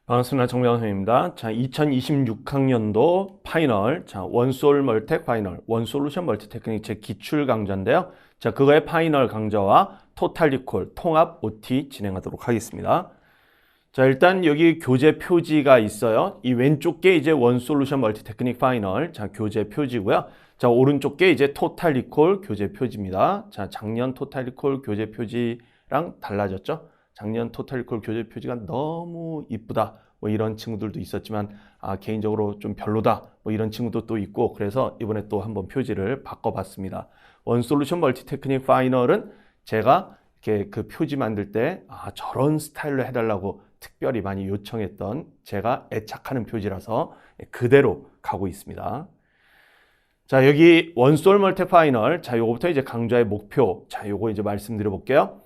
반갑습니다. 정명훈입니다. 자, 2026학년도 파이널, 원솔 멀텍 파이널, 원솔루션 멀티 테크닉 제 기출 강좌인데요. 자, 그거의 파이널 강좌와 토탈 리콜, 통합 OT 진행하도록 하겠습니다. 자, 일단 여기 교재 표지가 있어요. 이 왼쪽 게 이제 원솔루션 멀티 테크닉 파이널, 자, 교재 표지고요. 자, 오른쪽 게 이제 토탈 리콜 교재 표지입니다. 자, 작년 토탈 리콜 교재 표지랑 달라졌죠? 작년 토탈 리콜 교재 표지가 너무 이쁘다 뭐 이런 친구들도 있었지만 개인적으로 좀 별로다 뭐 이런 친구도 또 있고, 그래서 이번에 또 한번 표지를 바꿔봤습니다. 원솔루션 멀티 테크닉 파이널은 제가 이렇게 그 표지 만들 때 저런 스타일로 해달라고 특별히 많이 요청했던 제가 애착하는 표지라서 그대로 가고 있습니다. 자, 여기 원솔 멀티 파이널, 자, 요거부터 이제 강좌의 목표, 자, 요거 이제 말씀드려 볼게요.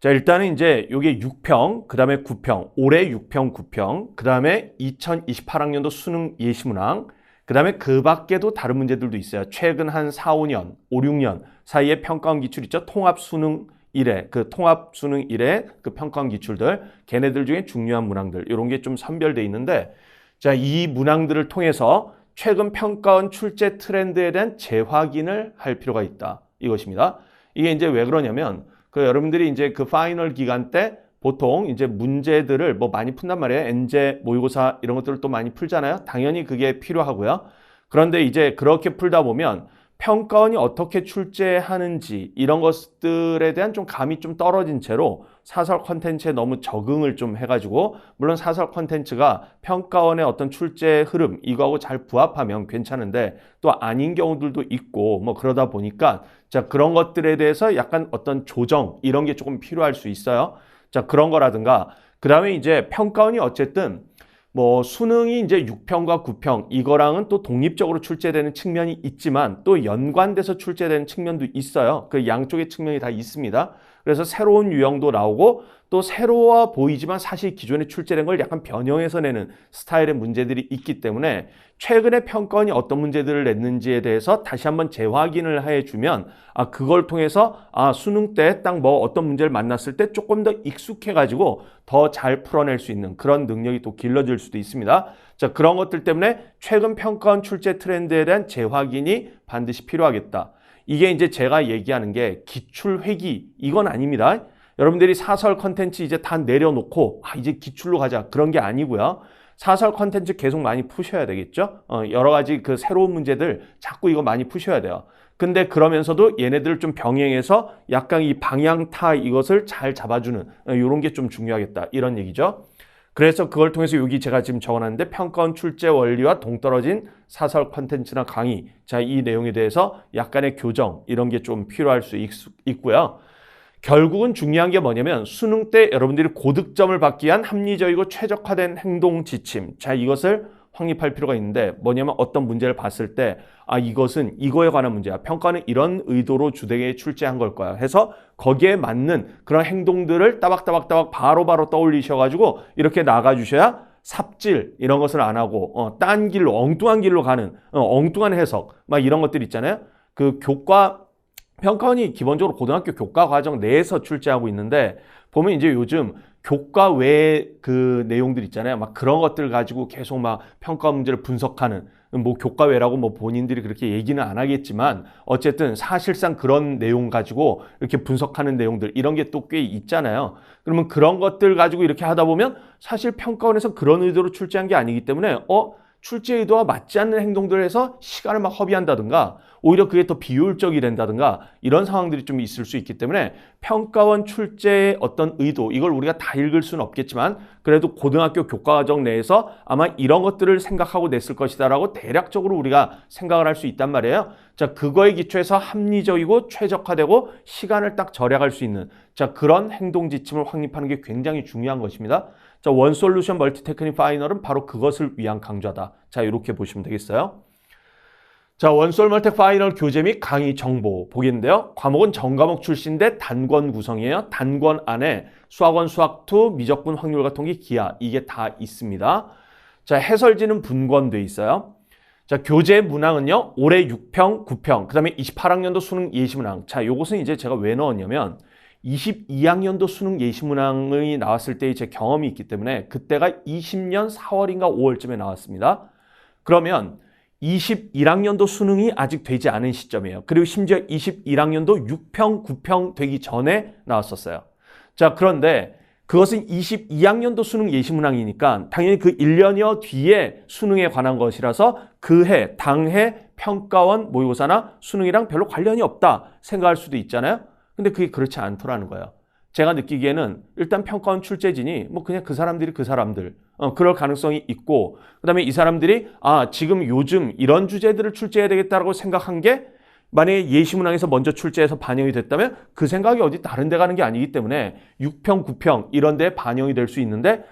자, 일단은 이제 요게 6평, 그 다음에 9평, 올해 6평, 9평, 그 다음에 2028학년도 수능 예시문항, 그 다음에 그 밖에도 다른 문제들도 있어요. 최근 한 4, 5년, 5, 6년 사이에 평가원 기출 있죠. 통합 수능 1회, 그 통합 수능 1회 그 평가원 기출들, 걔네들 중에 중요한 문항들, 이런 게 좀 선별돼 있는데, 자, 이 문항들을 통해서 최근 평가원 출제 트렌드에 대한 재확인을 할 필요가 있다. 이것입니다. 이게 이제 왜 그러냐면, 여러분들이 이제 그 파이널 기간 때 보통 이제 문제들을 뭐 많이 푼단 말이에요. 엔제, 모의고사 이런 것들을 또 많이 풀잖아요. 당연히 그게 필요하고요. 그런데 이제 그렇게 풀다 보면 평가원이 어떻게 출제하는지 이런 것들에 대한 좀 감이 좀 떨어진 채로 사설 컨텐츠에 너무 적응을 좀 해가지고, 물론 사설 컨텐츠가 평가원의 어떤 출제 흐름 이거하고 잘 부합하면 괜찮은데 또 아닌 경우들도 있고 뭐 그러다 보니까, 자, 그런 것들에 대해서 약간 어떤 조정 이런 게 조금 필요할 수 있어요. 자, 그런 거라든가, 그 다음에 이제 평가원이 어쨌든 뭐 수능이 이제 6평과 9평 이거랑은 또 독립적으로 출제되는 측면이 있지만 또 연관돼서 출제되는 측면도 있어요. 그 양쪽의 측면이 다 있습니다. 그래서 새로운 유형도 나오고 또 새로워 보이지만 사실 기존에 출제된 걸 약간 변형해서 내는 스타일의 문제들이 있기 때문에 최근에 평가원이 어떤 문제들을 냈는지에 대해서 다시 한번 재확인을 해주면 그걸 통해서 수능 때 딱 뭐 어떤 문제를 만났을 때 조금 더 익숙해가지고 더 잘 풀어낼 수 있는 그런 능력이 또 길러질 수도 있습니다. 자, 그런 것들 때문에 최근 평가원 출제 트렌드에 대한 재확인이 반드시 필요하겠다. 이게 이제 제가 얘기하는 게 기출 회귀 이건 아닙니다. 여러분들이 사설 컨텐츠 이제 다 내려놓고 이제 기출로 가자 그런 게 아니고요. 사설 컨텐츠 계속 많이 푸셔야 되겠죠. 여러 가지 그 새로운 문제들 자꾸 이거 많이 푸셔야 돼요. 근데 그러면서도 얘네들을 좀 병행해서 약간 이 방향타 이것을 잘 잡아주는 이런 게 좀 중요하겠다 이런 얘기죠. 그래서 그걸 통해서 여기 제가 지금 적어놨는데 평가원 출제 원리와 동떨어진 사설 컨텐츠나 강의, 자, 이 내용에 대해서 약간의 교정 이런 게 좀 필요할 수 있고요. 결국은 중요한 게 뭐냐면 수능 때 여러분들이 고득점을 받기 위한 합리적이고 최적화된 행동 지침, 자, 이것을 확립할 필요가 있는데, 뭐냐면 어떤 문제를 봤을 때 이것은 이거에 관한 문제야, 평가는 이런 의도로 주되게 출제한 걸 거야 해서 거기에 맞는 그런 행동들을 따박따박 바로바로 떠올리셔가지고 이렇게 나가주셔야 삽질 이런 것을 안 하고 딴 길로 엉뚱한 길로 가는 엉뚱한 해석 막 이런 것들 있잖아요. 그 교과 평가원이 기본적으로 고등학교 교과 과정 내에서 출제하고 있는데, 보면 이제 요즘 교과 외의 그 내용들 있잖아요. 막 그런 것들 가지고 계속 막 평가 문제를 분석하는, 뭐 교과 외라고 뭐 본인들이 그렇게 얘기는 안 하겠지만 어쨌든 사실상 그런 내용 가지고 이렇게 분석하는 내용들 이런 게 또 꽤 있잖아요. 그러면 그런 것들 가지고 이렇게 하다 보면 사실 평가원에서 그런 의도로 출제한 게 아니기 때문에 출제 의도와 맞지 않는 행동들을 해서 시간을 막 허비한다든가 오히려 그게 더 비효율적이 된다든가 이런 상황들이 좀 있을 수 있기 때문에 평가원 출제의 어떤 의도 이걸 우리가 다 읽을 수는 없겠지만 그래도 고등학교 교과과정 내에서 아마 이런 것들을 생각하고 냈을 것이다 라고 대략적으로 우리가 생각을 할 수 있단 말이에요. 자, 그거에 기초해서 합리적이고 최적화되고 시간을 딱 절약할 수 있는, 자, 그런 행동 지침을 확립하는 게 굉장히 중요한 것입니다. 자, 원솔루션 멀티 테크닉 파이널은 바로 그것을 위한 강좌다. 자, 이렇게 보시면 되겠어요. 자, 원솔 멀티 파이널 교재 및 강의 정보 보겠는데요. 과목은 전과목 출신인데 단권 구성이에요. 단권 안에 수학원, 수학2, 미적분, 확률과 통계, 기하 이게 다 있습니다. 자, 해설지는 분권돼 있어요. 자, 교재 문항은요. 올해 6평, 9평, 그 다음에 28학년도 수능 예시문항. 자, 요것은 이제 제가 왜 넣었냐면 22학년도 수능 예시문항이 나왔을 때의 제 경험이 있기 때문에 그때가 20년 4월인가 5월쯤에 나왔습니다. 그러면 21학년도 수능이 아직 되지 않은 시점이에요. 그리고 심지어 21학년도 6평, 9평 되기 전에 나왔었어요. 자, 그런데 그것은 22학년도 수능 예시문항이니까 당연히 그 1년여 뒤에 수능에 관한 것이라서 그 해, 당해 평가원 모의고사나 수능이랑 별로 관련이 없다 생각할 수도 있잖아요. 근데 그게 그렇지 않더라는 거예요. 제가 느끼기에는 일단 평가원 출제진이 뭐 그냥 그 사람들 그럴 가능성이 있고, 그다음에 이 사람들이 지금 요즘 이런 주제들을 출제해야 되겠다라고 생각한 게 만약에 예시문항에서 먼저 출제해서 반영이 됐다면 그 생각이 어디 다른 데 가는 게 아니기 때문에 6평, 9평 이런 데에 반영이 될 수 있는데,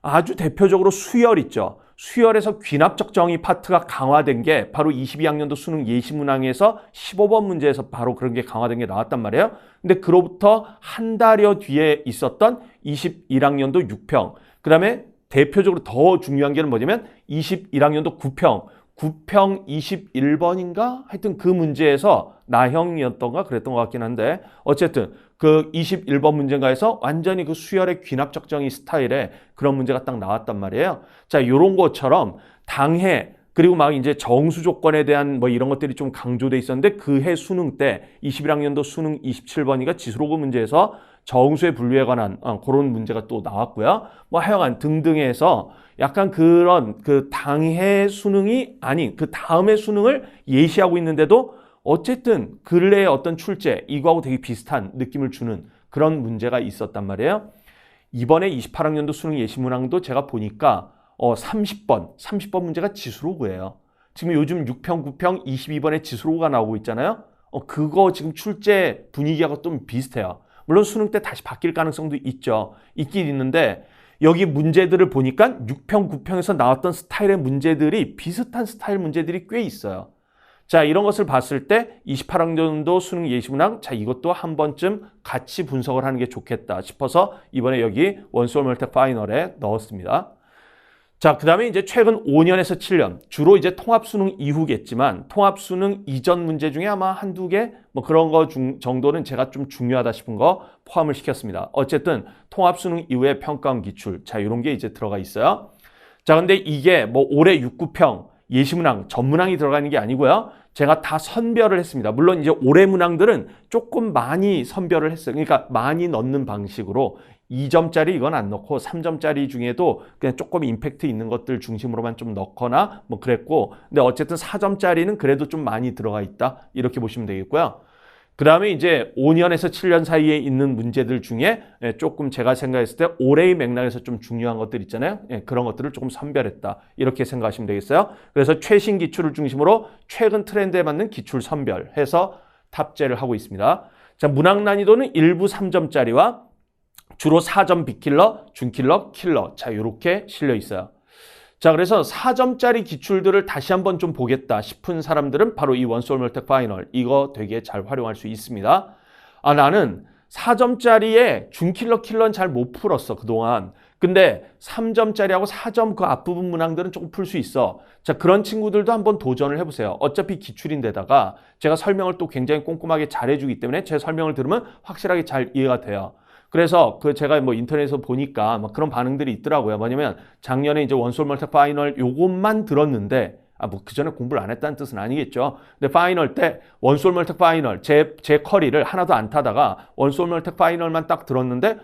아주 대표적으로 수열 있죠. 수열에서 귀납적 정의 파트가 강화된 게 바로 22학년도 수능 예시문항에서 15번 문제에서 바로 그런 게 강화된 게 나왔단 말이에요. 근데 그로부터 한 달여 뒤에 있었던 21학년도 6평, 그 다음에 대표적으로 더 중요한 게 뭐냐면 21학년도 9평 21번인가? 하여튼 그 문제에서 나형이었던가 그랬던 것 같긴 한데, 어쨌든 그 21번 문제인가에서 완전히 그 수열의 귀납적 정의 스타일의 그런 문제가 딱 나왔단 말이에요. 자, 요런 것처럼 당해 그리고 막 이제 정수 조건에 대한 뭐 이런 것들이 좀 강조돼 있었는데, 그 해 수능 때 21학년도 수능 27번이가 지수로그 문제에서 정수의 분류에 관한 그런 문제가 또 나왔고요. 뭐 하여간 등등해서 약간 그런 그 당해 수능이 아닌 그 다음의 수능을 예시하고 있는데도 어쨌든 근래의 어떤 출제 이거하고 되게 비슷한 느낌을 주는 그런 문제가 있었단 말이에요. 이번에 28학년도 수능 예시문항도 제가 보니까 30번 문제가 지수로그예요. 지금 요즘 6평, 9평, 22번에 지수로그가 나오고 있잖아요. 그거 지금 출제 분위기하고 좀 비슷해요. 물론 수능 때 다시 바뀔 가능성도 있긴 있는데, 여기 문제들을 보니까 6평, 9평에서 나왔던 스타일의 문제들이 비슷한 스타일 문제들이 꽤 있어요. 자, 이런 것을 봤을 때 28학년도 수능 예시문항, 자, 이것도 한 번쯤 같이 분석을 하는 게 좋겠다 싶어서 이번에 여기 원소월 멀티 파이널에 넣었습니다. 자, 그 다음에 이제 최근 5년에서 7년, 주로 이제 통합수능 이후겠지만 통합수능 이전 문제 중에 아마 한두 개 뭐 그런 거 정도는 제가 좀 중요하다 싶은 거 포함을 시켰습니다. 어쨌든 통합수능 이후의 평가원 기출, 자, 이런 게 이제 들어가 있어요. 자, 근데 이게 뭐 올해 6, 9평 예시문항, 전문항이 들어가는 게 아니고요. 제가 다 선별을 했습니다. 물론 이제 올해 문항들은 조금 많이 선별을 했어요. 그러니까 많이 넣는 방식으로 2점짜리 이건 안 넣고 3점짜리 중에도 그냥 조금 임팩트 있는 것들 중심으로만 좀 넣거나 뭐 그랬고, 근데 어쨌든 4점짜리는 그래도 좀 많이 들어가 있다 이렇게 보시면 되겠고요. 그 다음에 이제 5년에서 7년 사이에 있는 문제들 중에 조금 제가 생각했을 때 올해의 맥락에서 좀 중요한 것들 있잖아요. 그런 것들을 조금 선별했다 이렇게 생각하시면 되겠어요. 그래서 최신 기출을 중심으로 최근 트렌드에 맞는 기출 선별해서 탑재를 하고 있습니다. 자, 문항 난이도는 일부 3점짜리와 주로 4점 빅킬러, 준킬러, 킬러, 자, 이렇게 실려 있어요. 자, 그래서 4점짜리 기출들을 다시 한번 좀 보겠다 싶은 사람들은 바로 이 원소월 멀티 파이널, 이거 되게 잘 활용할 수 있습니다. 나는 4점짜리에 준킬러, 킬러는 잘 못 풀었어, 그동안. 근데 3점짜리하고 4점 그 앞부분 문항들은 조금 풀 수 있어. 자, 그런 친구들도 한번 도전을 해보세요. 어차피 기출인데다가 제가 설명을 또 굉장히 꼼꼼하게 잘해주기 때문에 제 설명을 들으면 확실하게 잘 이해가 돼요. 그래서 제가 뭐 인터넷에서 보니까 막 그런 반응들이 있더라고요. 뭐냐면 작년에 이제 원소월 멀티 파이널 요것만 들었는데, 뭐 그전에 공부를 안 했다는 뜻은 아니겠죠. 근데 파이널 때 원소월 멀티 파이널 제 커리를 하나도 안 타다가 원소월 멀티 파이널만 딱 들었는데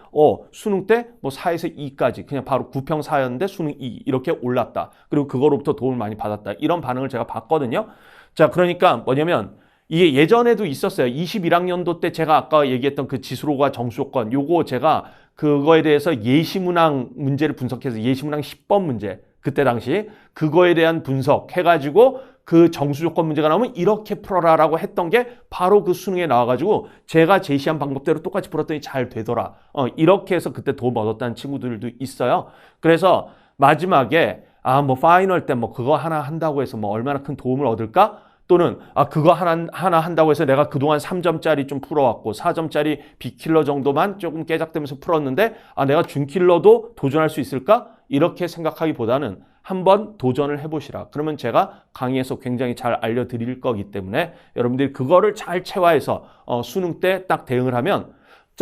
수능 때 뭐 4에서 2까지 그냥 바로 9평 4였는데 수능 2 이렇게 올랐다. 그리고 그거로부터 도움을 많이 받았다. 이런 반응을 제가 봤거든요. 자, 그러니까 뭐냐면 이게 예전에도 있었어요. 21학년도 때 제가 아까 얘기했던 그 지수로그와 정수조건, 요거 제가 그거에 대해서 예시문항 문제를 분석해서 예시문항 10번 문제, 그때 당시 그거에 대한 분석 해가지고 그 정수조건 문제가 나오면 이렇게 풀어라라고 했던 게 바로 그 수능에 나와가지고 제가 제시한 방법대로 똑같이 풀었더니 잘 되더라. 이렇게 해서 그때 도움 얻었다는 친구들도 있어요. 그래서 마지막에 뭐 파이널 때 뭐 그거 하나 한다고 해서 뭐 얼마나 큰 도움을 얻을까? 또는 그거 하나 한다고 해서 내가 그동안 3점짜리 좀 풀어왔고 4점짜리 빅킬러 정도만 조금 깨작대면서 풀었는데 내가 준킬러도 도전할 수 있을까? 이렇게 생각하기보다는 한번 도전을 해보시라. 그러면 제가 강의에서 굉장히 잘 알려드릴 거기 때문에 여러분들이 그거를 잘 체화해서 수능 때 딱 대응을 하면,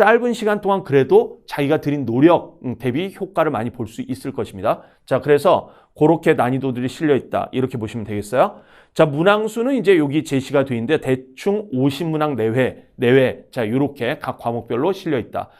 짧은 시간 동안 그래도 자기가 들인 노력 대비 효과를 많이 볼 수 있을 것입니다. 자, 그래서 그렇게 난이도들이 실려 있다. 이렇게 보시면 되겠어요. 자, 문항수는 이제 여기 제시가 되어 있는데 대충 50문항 내외. 자, 이렇게 각 과목별로 실려 있다.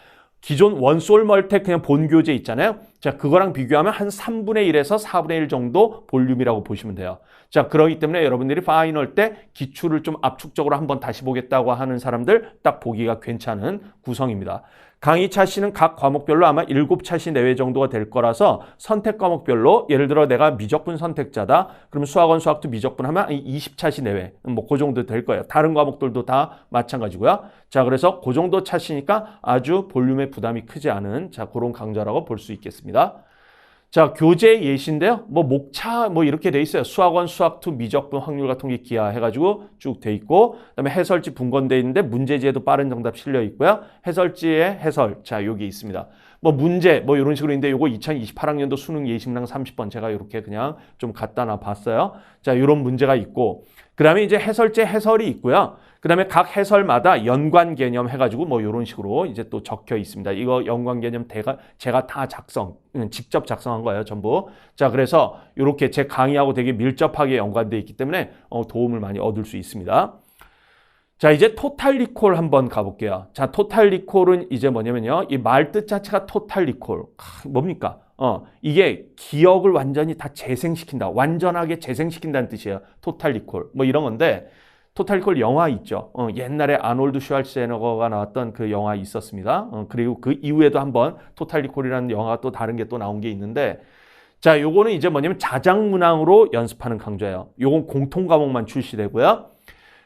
기존 원솔 멀텍 그냥 본 교재 있잖아요. 자, 그거랑 비교하면 한 3분의 1에서 4분의 1 정도 볼륨이라고 보시면 돼요. 자, 그렇기 때문에 여러분들이 파이널 때 기출을 좀 압축적으로 한번 다시 보겠다고 하는 사람들 딱 보기가 괜찮은 구성입니다. 강의 차시는 각 과목별로 아마 7차시 내외 정도가 될 거라서 선택 과목별로 예를 들어 내가 미적분 선택자다. 그러면 수학원, 수학2 미적분 하면 20차시 내외. 뭐 그 정도 될 거예요. 다른 과목들도 다 마찬가지고요. 자, 그래서 그 정도 차시니까 아주 볼륨의 부담이 크지 않은 자, 그런 강좌라고 볼 수 있겠습니다. 자, 교재 예시인데요. 뭐 목차 뭐 이렇게 돼 있어요. 수학원, 수학2 미적분 확률 같은 게 기하 해가지고 쭉 돼 있고, 그다음에 해설지 분권돼 있는데 문제지에도 빠른 정답 실려 있고요. 해설지의 해설, 자 여기 있습니다. 뭐 문제 뭐 이런 식으로 있는데 요거 2028학년도 수능 예시문항 30번 제가 이렇게 그냥 좀 갖다 놔 봤어요. 자, 이런 문제가 있고, 그다음에 이제 해설지 해설이 있고요. 그다음에 각 해설마다 연관 개념 해가지고 뭐 이런 식으로 이제 또 적혀 있습니다. 이거 연관 개념 제가 다 직접 작성한 거예요, 전부. 자, 그래서 이렇게 제 강의하고 되게 밀접하게 연관되어 있기 때문에 도움을 많이 얻을 수 있습니다. 자, 이제 토탈 리콜 한번 가볼게요. 자, 토탈 리콜은 이제 뭐냐면요. 이 말뜻 자체가 토탈 리콜. 뭡니까? 이게 기억을 완전히 다 재생시킨다. 완전하게 재생시킨다는 뜻이에요. 토탈 리콜. 뭐 이런 건데, 토탈 리콜 영화 있죠. 옛날에 아놀드 슈왈츠제네거가 나왔던 그 영화 있었습니다. 그리고 그 이후에도 한번 토탈 리콜이라는 영화가 또 다른 게 또 나온 게 있는데, 자, 요거는 이제 뭐냐면 자작문항으로 연습하는 강좌예요. 요건 공통 과목만 출시되고요.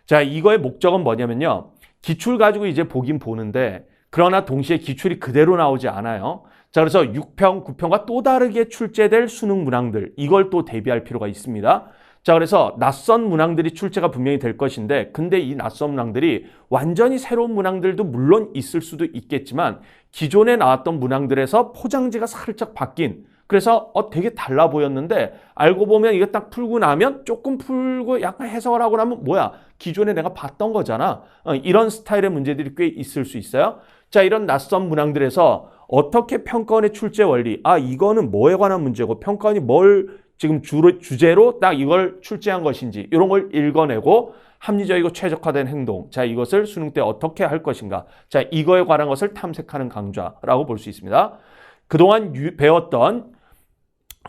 자, 이거의 목적은 뭐냐면요. 기출 가지고 이제 보긴 보는데, 그러나 동시에 기출이 그대로 나오지 않아요. 자, 그래서 6평, 9평과 또 다르게 출제될 수능 문항들, 이걸 또 대비할 필요가 있습니다. 자, 그래서 낯선 문항들이 출제가 분명히 될 것인데, 근데 이 낯선 문항들이 완전히 새로운 문항들도 물론 있을 수도 있겠지만, 기존에 나왔던 문항들에서 포장지가 살짝 바뀐, 그래서 되게 달라 보였는데 알고 보면 이거 딱 풀고 나면 조금 풀고 약간 해석을 하고 나면 뭐야, 기존에 내가 봤던 거잖아. 이런 스타일의 문제들이 꽤 있을 수 있어요. 자, 이런 낯선 문항들에서 어떻게 평가원의 출제 원리, 이거는 뭐에 관한 문제고 평가원이 뭘 지금 주제로 딱 이걸 출제한 것인지 이런 걸 읽어내고 합리적이고 최적화된 행동, 자, 이것을 수능 때 어떻게 할 것인가, 자, 이거에 관한 것을 탐색하는 강좌라고 볼 수 있습니다. 그동안 배웠던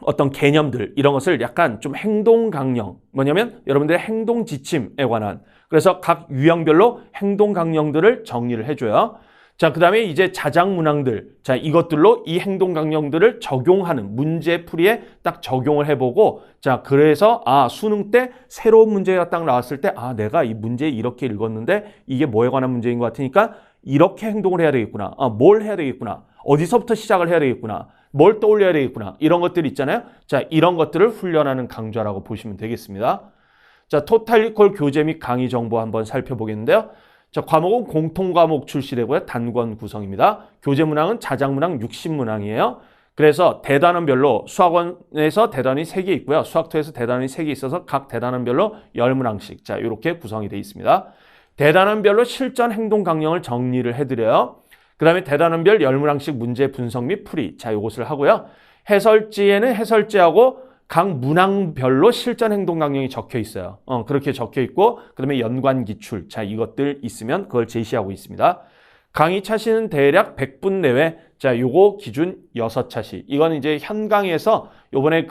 어떤 개념들, 이런 것을 약간 좀 행동 강령, 뭐냐면 여러분들의 행동 지침에 관한, 그래서 각 유형별로 행동 강령들을 정리를 해줘요. 자, 그 다음에 이제 자작 문항들, 자, 이것들로 이 행동 강령들을 적용하는 문제풀이에 딱 적용을 해보고, 자, 그래서 수능 때 새로운 문제가 딱 나왔을 때 내가 이 문제 이렇게 읽었는데 이게 뭐에 관한 문제인 것 같으니까 이렇게 행동을 해야 되겠구나, 뭘 해야 되겠구나, 어디서부터 시작을 해야 되겠구나, 뭘 떠올려야 되겠구나, 이런 것들 있잖아요. 자, 이런 것들을 훈련하는 강좌라고 보시면 되겠습니다. 자, 토탈 리콜 교재 및 강의 정보 한번 살펴보겠는데요. 자, 과목은 공통 과목 출시되고요. 단권 구성입니다. 교재 문항은 자작 문항 60문항이에요. 그래서 대단원별로 수학원에서 대단원이 3개 있고요. 수학2에서 대단원이 3개 있어서 각 대단원별로 10문항씩. 자, 이렇게 구성이 되어 있습니다. 대단원별로 실전 행동 강령을 정리를 해드려요. 그 다음에 대단원별 10문항씩 문제 분석 및 풀이. 자, 이것을 하고요. 해설지에는 해설지하고 각 문항별로 실전 행동 강령이 적혀 있어요. 그렇게 적혀 있고, 그 다음에 연관 기출. 자, 이것들 있으면 그걸 제시하고 있습니다. 강의 차시는 대략 100분 내외. 자, 요거 기준 6차시. 이건 이제 현강에서 요번에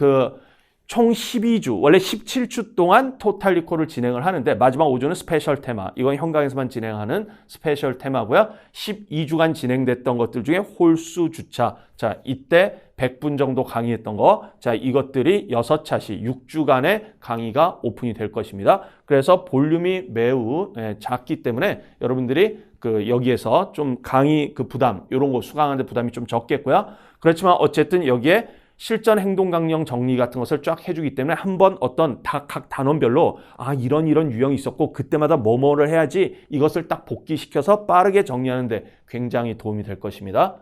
총 12주, 원래 17주 동안 토탈 리콜을 진행을 하는데 마지막 5주는 스페셜 테마. 이건 현강에서만 진행하는 스페셜 테마고요. 12주간 진행됐던 것들 중에 홀수 주차. 자, 이때 100분 정도 강의했던 거. 자, 이것들이 6차시, 6주간의 강의가 오픈이 될 것입니다. 그래서 볼륨이 매우 작기 때문에 여러분들이 여기에서 좀 강의 부담, 이런 거 수강하는데 부담이 좀 적겠고요. 그렇지만 어쨌든 여기에 실전 행동 강령 정리 같은 것을 쫙 해주기 때문에 한번 각 단원별로 이런 유형이 있었고 그때마다 뭐를 해야지, 이것을 딱 복기시켜서 빠르게 정리하는데 굉장히 도움이 될 것입니다.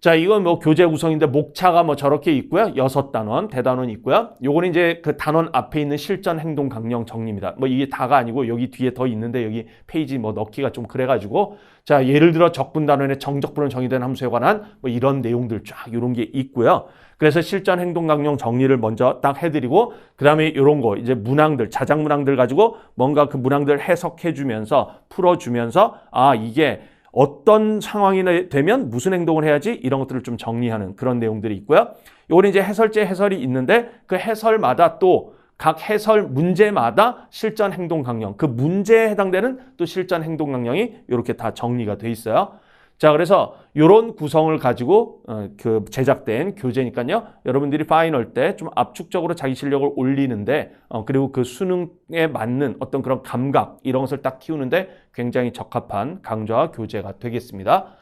자, 이건 뭐 교재 구성인데 목차가 뭐 저렇게 있고요. 6단원, 대단원 있고요. 요거는 이제 그 단원 앞에 있는 실전 행동 강령 정리입니다. 뭐 이게 다가 아니고 여기 뒤에 더 있는데 여기 페이지 뭐 넣기가 좀 그래가지고 자, 예를 들어 적분 단원의 정적분은 정의된 함수에 관한 뭐 이런 내용들 쫙 이런 게 있고요. 그래서 실전 행동 강령 정리를 먼저 딱 해드리고 그다음에 이런 거 이제 문항들, 자작 문항들 가지고 뭔가 그 문항들 해석해주면서 풀어주면서 아 이게 어떤 상황이 되면 무슨 행동을 해야지 이런 것들을 좀 정리하는 그런 내용들이 있고요. 요거는 이제 해설제 해설이 있는데 그 해설마다 또 각 해설 문제마다 실전 행동 강령, 그 문제에 해당되는 또 실전 행동 강령이 이렇게 다 정리가 돼 있어요. 자, 그래서 이런 구성을 가지고 그 제작된 교재니까요. 여러분들이 파이널 때 좀 압축적으로 자기 실력을 올리는데 그리고 그 수능에 맞는 어떤 그런 감각 이런 것을 딱 키우는데 굉장히 적합한 강좌와 교재가 되겠습니다.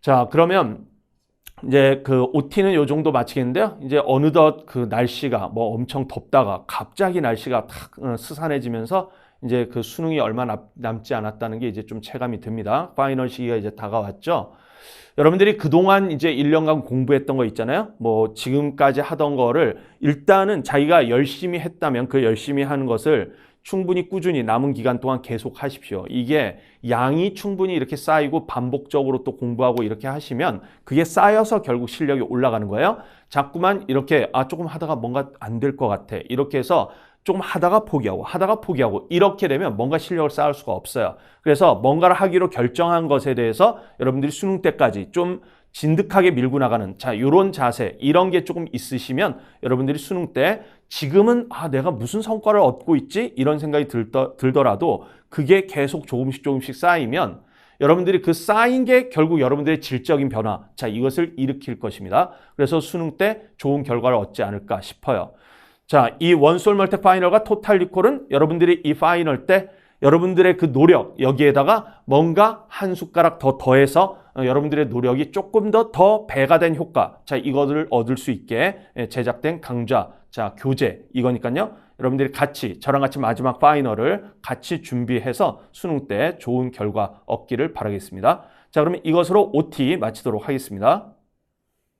자, 그러면 이제 그 OT는 요 정도 마치겠는데요. 이제 어느덧 그 날씨가 뭐 엄청 덥다가 갑자기 날씨가 탁 스산해지면서 이제 그 수능이 얼마 남지 않았다는 게 이제 좀 체감이 됩니다. 파이널 시기가 이제 다가왔죠. 여러분들이 그동안 이제 1년간 공부했던 거 있잖아요. 뭐 지금까지 하던 거를 일단은 자기가 열심히 했다면 그 열심히 하는 것을 충분히 꾸준히 남은 기간 동안 계속 하십시오. 이게 양이 충분히 이렇게 쌓이고 반복적으로 또 공부하고 이렇게 하시면 그게 쌓여서 결국 실력이 올라가는 거예요. 자꾸만 이렇게 조금 하다가 뭔가 안 될 것 같아. 이렇게 해서 조금 하다가 포기하고 이렇게 되면 뭔가 실력을 쌓을 수가 없어요. 그래서 뭔가를 하기로 결정한 것에 대해서 여러분들이 수능 때까지 좀 진득하게 밀고 나가는 자, 요런 자세 이런 게 조금 있으시면 여러분들이 수능 때 지금은 내가 무슨 성과를 얻고 있지? 이런 생각이 들더라도 그게 계속 조금씩 쌓이면 여러분들이 그 쌓인 게 결국 여러분들의 질적인 변화 자, 이것을 일으킬 것입니다. 그래서 수능 때 좋은 결과를 얻지 않을까 싶어요. 자, 이 원솔 멀텍 파이널과 토탈 리콜은 여러분들이 이 파이널 때 여러분들의 그 노력 여기에다가 뭔가 한 숟가락 더 더해서 여러분들의 노력이 조금 더 배가 된 효과 자 이것을 얻을 수 있게 제작된 강좌 자 교재 이거니까요. 여러분들이 같이 저랑 같이 마지막 파이널을 같이 준비해서 수능 때 좋은 결과 얻기를 바라겠습니다. 자 그러면 이것으로 OT 마치도록 하겠습니다.